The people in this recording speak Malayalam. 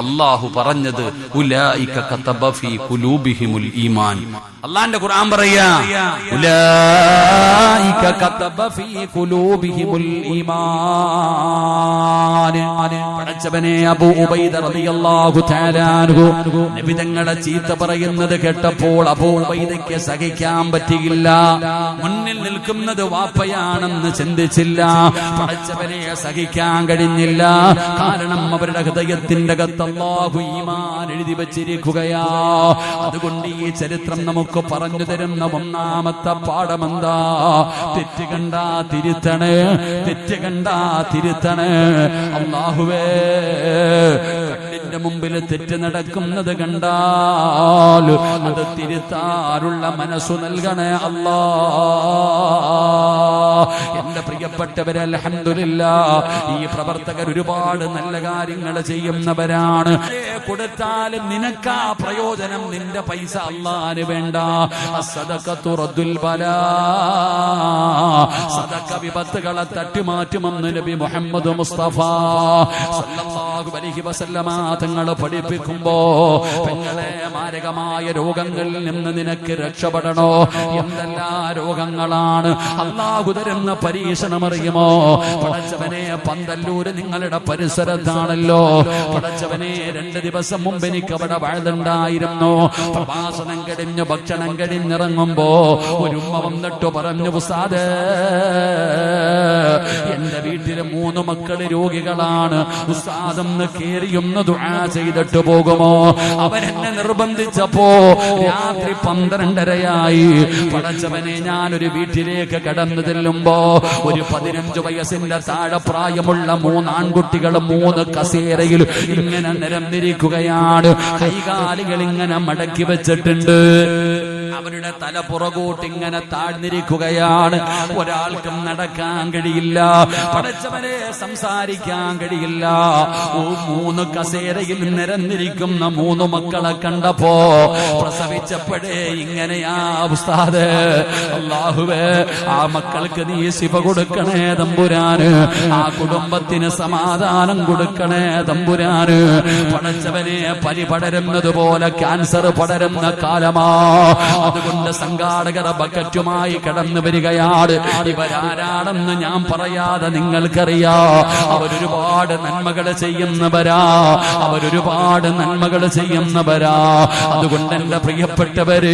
അല്ലാഹു പറഞ്ഞത് ഉലൈക കതബ ഫീ ഖുലൂബിഹിമുൽ ഈമാൻ. അല്ലാഹുവിന്റെ ഖുർആൻ പറയാ ഉലൈക കതബ ഫീ ഖുലൂബിഹിമുൽ ഈമാൻ. പടച്ചവനെ അബൂ ഉബൈദ റളിയല്ലാഹു തആല അൻഹു നബി തങ്ങളെ ചീത്ത പറയുന്നത് കേട്ടപ്പോൾ അബൂ ഉബൈദയ്ക്ക് സഹിക്കാൻ പറ്റിയില്ല. മുന്നിൽ നിൽക്കുന്നത് വാപ്പയാണെന്ന് ചിന്തിച്ചില്ല. പടച്ചവനെ സഹിക്കാൻ കഴിഞ്ഞില്ല. കാരണം അവരുടെ ഹൃദയത്തിന്റെ അകത്ത് അല്ലാഹു ഈമാൻ എഴുതി വച്ചിരിക്കുകയാ. അതുകൊണ്ട് ഈ ചരിത്രം നമുക്ക് പറഞ്ഞു തരുന്ന ഒന്നാമത്തെ പാഠമെന്താ? തെറ്റ് കണ്ടാ തിരുത്തണേ, തെറ്റ് കണ്ടാ തിരുത്തണേ. അല്ലാഹുവേ, കണ്ണിന്റെ മുമ്പിൽ തെറ്റ് നടക്കുന്നത് കണ്ടാൽ അത് തിരുത്താനുള്ള മനസ്സു നൽകണേ അല്ലാ. എന്റെ പ്രിയപ്പെട്ടവരെ, അൽഹംദുലില്ലാഹ്, ഈ പ്രവർത്തകർ ഒരുപാട് നല്ല കാര്യങ്ങൾ ചെയ്യുന്നവരാണ്. കൊടുത്താലും നിനക്കാ പ്രയോജനം, നിന്റെ പൈസ അല്ലാഹുവിന് വേണ്ട. അസ്സദഖത്തു റദ്ദുൽ ബലാ, സദഖ വിപത്തുകളെ തട്ടിമാറ്റുമെന്ന് നബി മുഹമ്മദ് മുസ്തഫ സല്ലല്ലാഹു അലൈഹി വസല്ലമ തങ്ങൾ പഠിപ്പിക്കുമ്പോ, പെങ്ങളെ, മാരകമായ രോഗങ്ങളിൽ നിന്ന് നിനക്ക് രക്ഷപ്പെടണോ? എന്തെല്ലാം രോഗങ്ങളാണ് അല്ലാഹു തരുന്ന പരീക്ഷണം അറിയുമോ? പടച്ചവനെ, പന്തല്ലൂര് നിങ്ങളുടെ പരിസരത്താണല്ലോ. പടച്ചവനെ, 2 ദിവസം മുമ്പ് എനിക്ക് അവിടെ വഴുതുണ്ടായിരുന്നു. പ്രഭാഷണം കഴിഞ്ഞ് ഭക്ഷണം കഴിഞ്ഞിറങ്ങുമ്പോ ഒരു ഉമ്മ വന്നിട്ട് പറഞ്ഞു, ഉസ്താദേ, എന്റെ വീട്ടിലെ 3 മക്കള് രോഗികളാണ്. ഉസ്താദൊന്ന് കേറിയൊന്ന് ദുആ ചെയ്തിട്ട് പോകുമോ? അവരെന്നെ നിർബന്ധിച്ചപ്പോ രാത്രി 12:30 പടച്ചവനെ, ഞാനൊരു വീട്ടിലേക്ക് കടന്നു ചെല്ലുമ്പോ ഒരു 15 വയസ്സിന്റെ താഴെ പ്രായമുള്ള 3 ആൺകുട്ടികൾ 3 കസേരയിൽ ഇങ്ങനെ നിരന്നിരിക്കുകയാണ്. കൈകാലുകൾ ഇങ്ങനെ മടക്കി വെച്ചിട്ടുണ്ട്. അവരുടെ തല പുറകോട്ട് ഇങ്ങനെ താഴ്ന്നിരിക്കുകയാണ്. ഒരാൾക്കും നടക്കാൻ കഴിയില്ല. പടച്ചവനെ, സംസാരിക്കാൻ കഴിയില്ല. 3 കസേരയിൽ നിരന്നിരിക്കുന്ന 3 മക്കളെ കണ്ടപ്പോ പ്രസവിച്ചപ്പോഴേ ഇങ്ങനെയാ ഉസ്താദേ, അല്ലാഹുവേ, ആ മക്കൾക്ക് നീ ശിഫ കൊടുക്കണേ തമ്പുരാന്. ആ കുടുംബത്തിന് സമാധാനം കൊടുക്കണേ തമ്പുരാന്. പടച്ചവനെ, പനി പടരുന്നത് പോലെ ക്യാൻസർ പടരുന്ന കാലമാ. അതുകൊണ്ട് സംഘാടകർ ബക്കറ്റുമായി കടന്നു വരികയാണ്. ഇവരാരാണെന്ന് ഞാൻ പറയാതെ നിങ്ങൾക്കറിയാ. അവരൊരുപാട് നന്മകൾ ചെയ്യുന്നവരാ, അവരൊരുപാട് നന്മകൾ ചെയ്യുന്നവരാ. അതുകൊണ്ട് എന്റെ പ്രിയപ്പെട്ടവര്,